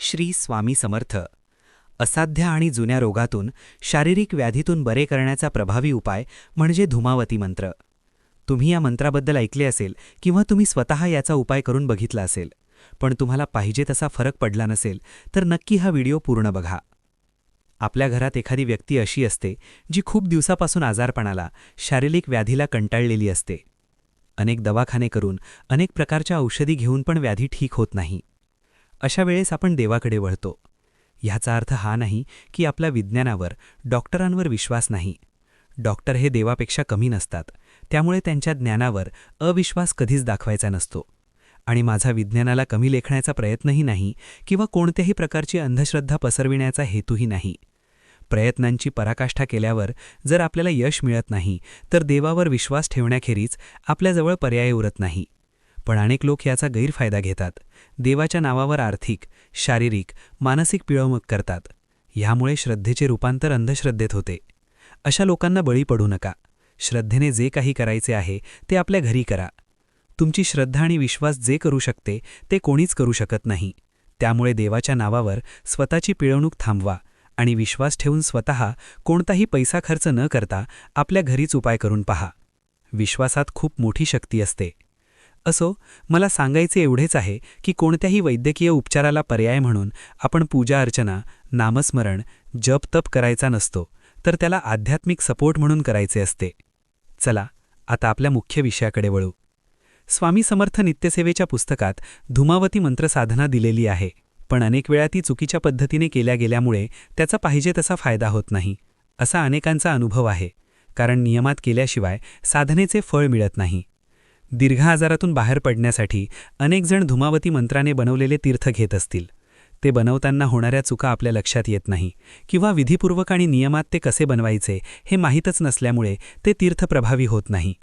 श्री स्वामी समर्थ. असाध्य आणि जुन्या रोगातून, शारीरिक व्याधीतून बरे करण्याचा प्रभावी उपाय म्हणजे धूमावती मंत्र. तुम्ही या मंत्राबद्दल ऐकले असेल किंवा तुम्ही स्वतः याचा उपाय करून बघितला असेल, पण तुम्हाला पाहिजे तसा फरक पडला नसेल तर नक्की हा व्हिडिओ पूर्ण बघा. आपल्या घरात एखादी व्यक्ती अशी असते जी खूप दिवसापासून आजारपणाला, शारीरिक व्याधीला कंटाळलेली असते. अनेक दवाखाने करून, अनेक प्रकारच्या औषधी घेऊन पण व्याधी ठीक होत नाही. अशा वेळेस आपण देवाकडे वळतो. ह्याचा अर्थ हा नाही की आपला विज्ञानावर, डॉक्टरांवर विश्वास नाही. डॉक्टर हे देवापेक्षा कमी नसतात, त्यामुळे त्यांच्या ज्ञानावर अविश्वास कधीच दाखवायचा नसतो. आणि माझा विज्ञानाला कमी लेखण्याचा प्रयत्नही नाही किंवा कोणत्याही प्रकारची अंधश्रद्धा पसरविण्याचा हेतूही नाही. प्रयत्नांची पराकाष्ठा केल्यावर जर आपल्याला यश मिळत नाही तर देवावर विश्वास ठेवण्याखेरीज आपल्याजवळ पर्याय उरत नाही. पण अनेक लोक याचा गैरफायदा घेतात. देवाच्या नावावर आर्थिक, शारीरिक, मानसिक पिळवणूक करतात. ह्यामुळे श्रद्धेचे रूपांतर अंधश्रद्धेत होते. अशा लोकांना बळी पडू नका. श्रद्धेने जे काही करायचे आहे ते आपल्या घरी करा. तुमची श्रद्धा आणि विश्वास जे करू शकते ते कोणीच करू शकत नाही. त्यामुळे देवाच्या नावावर स्वतःची पिळवणूक थांबवा आणि विश्वास ठेवून स्वतः कोणताही पैसा खर्च न करता आपल्या घरीच उपाय करून पहा. विश्वासात खूप मोठी शक्ती असते. असो, मला सांगायचे एवढेच आहे की कोणत्याही वैद्यकीय उपचाराला पर्याय म्हणून आपण पूजा अर्चना, नामस्मरण, जप तप करायचा नसतो, तर त्याला आध्यात्मिक सपोर्ट म्हणून करायचे असते. चला, आता आपल्या मुख्य विषयाकडे वळू. स्वामी समर्थ नित्यसेवेच्या पुस्तकात धूमावती मंत्रसाधना दिलेली आहे, पण अनेक वेळा ती चुकीच्या पद्धतीने केल्या गेल्यामुळे त्याचा पाहिजे तसा फायदा होत नाही, असा अनेकांचा अनुभव आहे. कारण नियमात केल्याशिवाय साधनेचे फळ मिळत नाही. दीर्घ आजारातून बाहेर पडण्यासाठी अनेक जण धूमावती मंत्राने बनवलेले तीर्थ घेत असतील. ते बनवताना होणाऱ्या चुका आपल्या लक्षात येत नाही किंवा विधीपूर्वक आणि नियमात ते कसे बनवायचे हे माहीतच नसल्यामुळे ते तीर्थ प्रभावी होत नाही.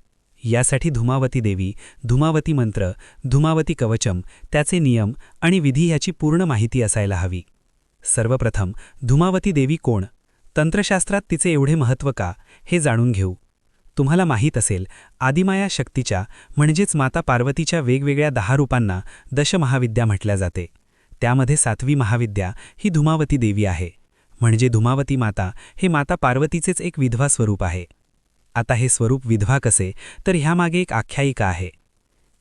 यासाठी धूमावती देवी, धूमावती मंत्र, धूमावती कवचम, त्याचे नियम आणि विधी याची पूर्ण माहिती असायला हवी. सर्वप्रथम धूमावती देवी कोण, तंत्रशास्त्रात तिचे एवढे महत्त्व का, हे जाणून घेऊ. तुम्हाला माहीत असेल, आदिमाया शक्तीच्या म्हणजेच माता पार्वतीच्या वेगवेगळ्या 10 रूपांना दशमहाविद्या म्हटल्या जाते. त्यामध्ये 7वी महाविद्या ही धूमावती देवी आहे. म्हणजे धूमावती माता हे माता पार्वतीचेच एक विधवा स्वरूप आहे. आता हे स्वरूप विधवा कसे, तर ह्यामागे एक आख्यायिका आहे.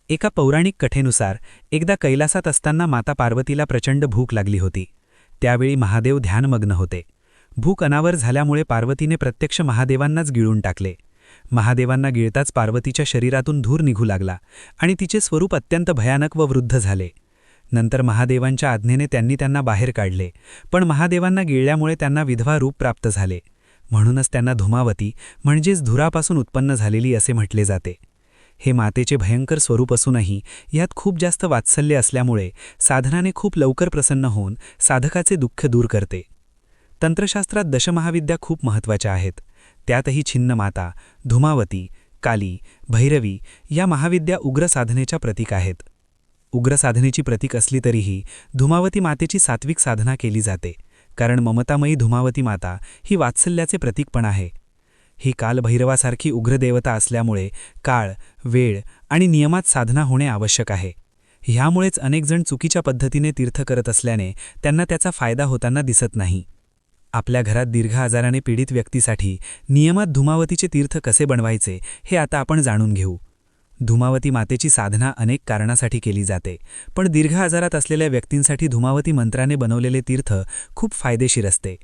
एका पौराणिक कथेनुसार एकदा कैलासात असताना माता पार्वतीला प्रचंड भूक लागली होती. त्यावेळी महादेव ध्यानमग्न होते. भूक अनावर झाल्यामुळे पार्वतीने प्रत्यक्ष महादेवांनाच गिळून टाकले. महादेवांना गिळताच पार्वतीच्या शरीरातून धूर निघू लागला आणि तिचे स्वरूप अत्यंत भयानक व वृद्ध झाले. नंतर महादेवांच्या आज्ञेने त्यांना बाहेर काढले, पण महादेवांना गिळल्यामुळे त्यांना विधवा रूप प्राप्त झाले. म्हणूनच त्यांना धूमावती म्हणजेच धुरापासून उत्पन्न झालेली असे म्हटले जाते. हे मातेचे भयंकर स्वरूप असूनही यात खूप जास्त वात्सल्य असल्यामुळे साधनाने खूप लवकर प्रसन्न होऊन साधकाचे दुःख दूर करते. तंत्रशास्त्रात दशमहाविद्या खूप महत्त्वाच्या आहेत. त्यातही छिन्न माता, धूमावती, काली, भैरवी या महाविद्या उग्र साधनेच्या प्रतीक आहेत. उग्र साधनेची प्रतीक असली तरीही धूमावती मातेची सात्विक साधना केली जाते, कारण ममतामयी धूमावती माता ही वात्सल्याचे प्रतीक पण आहे. ही कालभैरवासारखी उग्र देवता असल्यामुळे काळ, वेळ आणि नियमात साधना होणे आवश्यक आहे. ह्यामुळेच अनेक जण चुकीच्या पद्धतीने तीर्थ करत असल्याने त्यांना त्याचा फायदा होताना दिसत नाही. आपल्या घरात दीर्घ आजाराने पीडित व्यक्तीसाठी नियमात धूमावतीचे तीर्थ कसे बनवायचे हे आता आपण जाणून घेऊ. धूमावती मातेची साधना अनेक कारणासाठी केली जाते, पण दीर्घ आजारात असलेल्या व्यक्तींसाठी धूमावती मंत्राने बनवलेले तीर्थ खूप फायदेशीर असते.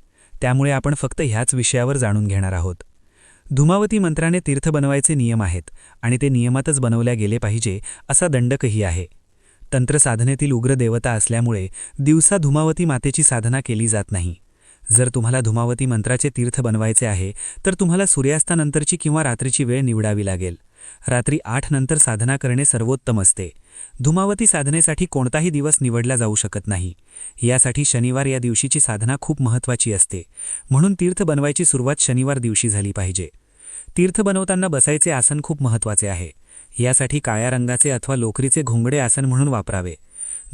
त्यामुळे आपण फक्त ह्याच विषयावर जाणून घेणार आहोत. धूमावती मंत्राने तीर्थ बनवायचे नियम आहेत आणि ते नियमातच बनवल्या गेले पाहिजे असा दंडकही आहे. तंत्रसाधनेतील उग्र देवता असल्यामुळे दिवसा धूमावती मातेची साधना केली जात नाही. जर तुम्हाला धूमावती मंत्राचे तीर्थ बनवायचे आहे तर तुम्हाला सूर्यास्तानंतरची किंवा रात्रीची वेळ निवडावी लागेल. रात्री 8 नंतर साधना करणे सर्वोत्तम असते. धूमावती साधनेसाठी कोणताही दिवस निवडला जाऊ शकत नाही. यासाठी शनिवार या दिवशीची साधना खूप महत्त्वाची असते. म्हणून तीर्थ बनवायची सुरुवात शनिवार दिवशी झाली पाहिजे. तीर्थ बनवताना बसायचे आसन खूप महत्त्वाचे आहे. यासाठी काळ्या रंगाचे अथवा लोकरीचे घोंगडे आसन म्हणून वापरावे.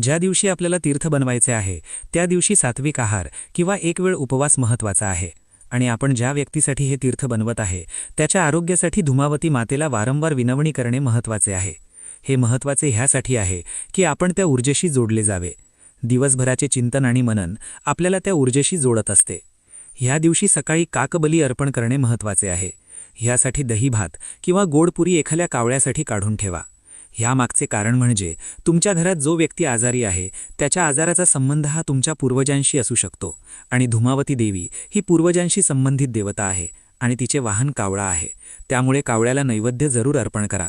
ज्या दिवशी आपल्याला तीर्थ बनवायचे आहे त्या दिवशी सात्विक आहार किंवा एक वेळ उपवास महत्त्वाचा आहे. आणि आपण ज्या व्यक्तीसाठी हे तीर्थ बनवत आहे त्याच्या आरोग्यासाठी धूमावती मातेला वारंवार विनवणी करणे महत्त्वाचे आहे. हे महत्त्वाचे ह्यासाठी आहे की आपण त्या ऊर्जेशी जोडले जावे. दिवसभराचे चिंतन आणि मनन आपल्याला त्या ऊर्जेशी जोडत असते. ह्या दिवशी सकाळी काकबली अर्पण करणे महत्त्वाचे आहे. ह्यासाठी दही भात किंवा गोडपुरी एखाद्या कावळ्यासाठी काढून ठेवा. ह्यामागचे कारण म्हणजे तुमच्या घरात जो व्यक्ती आजारी आहे त्याच्या आजाराचा संबंध हा तुमच्या पूर्वजांशी असू शकतो आणि धुमावती देवी ही पूर्वजांशी संबंधित देवता आहे आणि तिचे वाहन कावळा आहे. त्यामुळे कावळ्याला नैवेद्य जरूर अर्पण करा.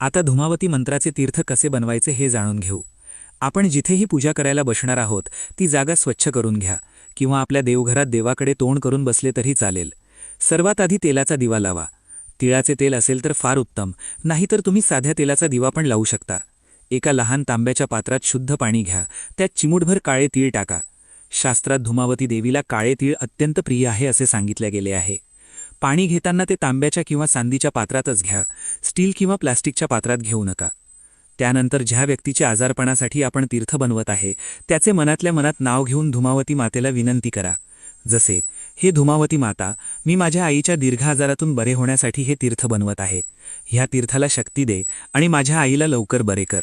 आता धुमावती मंत्राचे तीर्थ कसे बनवायचे हे जाणून घेऊ. आपण जिथेही पूजा करायला बसणार आहोत ती जागा स्वच्छ करून घ्या किंवा आपल्या देवघरात देवाकडे तोंड करून बसले तरी चालेल. सर्वात आधी तेलाचा दिवा लावा. तिळाचे तेल असेल तर फार उत्तम, नाहीतर तुम्ही साध्या तेलाचा दिवा पण लावू शकता. एका लहान तांब्याच्या पात्रात शुद्ध पाणी घ्या. त्यात चिमूटभर काळे तीळ टाका. शास्त्रात धुमावती देवीला काळे तीळ अत्यंत प्रिय आहे असे सांगितले गेले आहे. पाणी घेताना ते तांब्याच्या किंवा चांदीच्या पात्रातच घ्या. स्टील किंवा प्लास्टिकच्या पात्रात घेऊ नका. त्यानंतर ज्या व्यक्तीच्या आजारपणासाठी आपण तीर्थ बनवत आहे त्याचे मनातल्या मनात नाव घेऊन धुमावती मातेला विनंती करा. जसे, हे धुमावती माता, मी माझ्या आईच्या दीर्घ आजारातून बरे होण्यासाठी हे तीर्थ बनवत आहे. ह्या तीर्थाला शक्ती दे आणि माझ्या आईला लवकर बरे कर.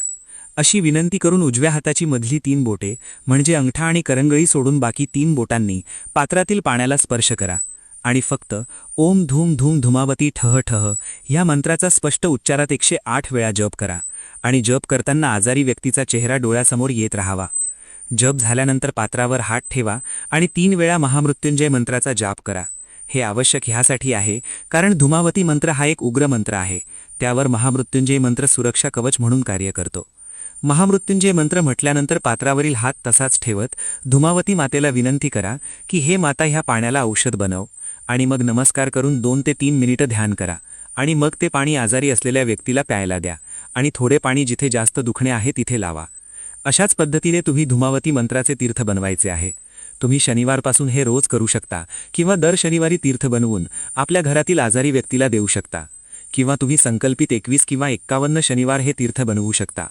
अशी विनंती करून उजव्या हाताची मधली 3 बोटे म्हणजे अंगठा आणि करंगळी सोडून बाकी 3 बोटांनी पात्रातील पाण्याला स्पर्श करा आणि फक्त ओम धूम धूम धुमावती ठह ठह या मंत्राचा स्पष्ट उच्चारात 108 वेळा जप करा आणि जप करताना आजारी व्यक्तीचा चेहरा डोळ्यासमोर येत राहावा. जप झाल्यानंतर पात्रावर हात ठेवा आणि 3 वेळा महामृत्युंजय मंत्राचा जाप करा. हे आवश्यक ह्यासाठी आहे कारण धुमावती मंत्र हा एक उग्र मंत्र आहे. त्यावर महामृत्युंजय मंत्र सुरक्षा कवच म्हणून कार्य करतो. महामृत्युंजय मंत्र म्हटल्यानंतर पात्रावरील हात तसाच ठेवत धुमावती मातेला विनंती करा की हे माता ह्या पाण्याला औषध बनव आणि मग नमस्कार करून 2 ते 3 मिनिटं ध्यान करा आणि मग ते पाणी आजारी असलेल्या व्यक्तीला प्यायला द्या आणि थोडे पाणी जिथे जास्त दुखणे आहे तिथे लावा. अशाच पद्धतीने तुम्ही धुमावती मंत्राचे तीर्थ बनवायचे आहे. तुम्ही शनिवारपासून हे रोज करू शकता किंवा दर शनिवारी तीर्थ बनवून आपल्या घरातील आजारी व्यक्तीला देऊ शकता किंवा तुम्ही संकल्पित 21 किंवा 51 शनिवार हे तीर्थ बनवू शकता.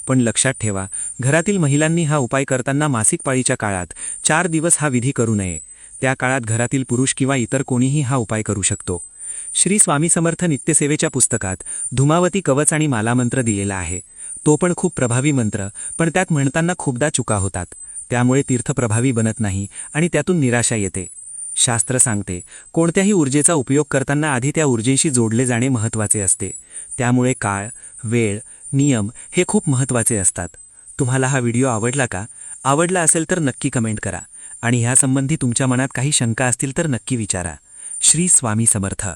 पण लक्षात ठेवा, घरातील महिलांनी हा उपाय करताना मासिक पाळीच्या काळात 4 दिवस हा विधी करू नये. त्या काळात घरातील पुरुष किंवा इतर कोणीही हा उपाय करू शकतो. श्री स्वामी समर्थ नित्यसेवेच्या पुस्तकात धुमावती कवच आणि माला मंत्र दिलेला आहे. तो पण खूप प्रभावी मंत्र, पण त्यात म्हणताना खूपदा चुका होतात. त्यामुळे तीर्थ प्रभावी बनत नाही आणि त्यातून निराशा येते. शास्त्र सांगते, कोणत्याही ऊर्जेचा उपयोग करताना आधी त्या ऊर्जेशी जोडले जाणे महत्त्वाचे असते. त्यामुळे काळ, वेळ, नियम हे खूप महत्त्वाचे असतात. तुम्हाला हा व्हिडिओ आवडला का? आवडला असेल तर नक्की कमेंट करा आणि ह्यासंबंधी तुमच्या मनात काही शंका असतील तर नक्की विचारा. श्री स्वामी समर्थ.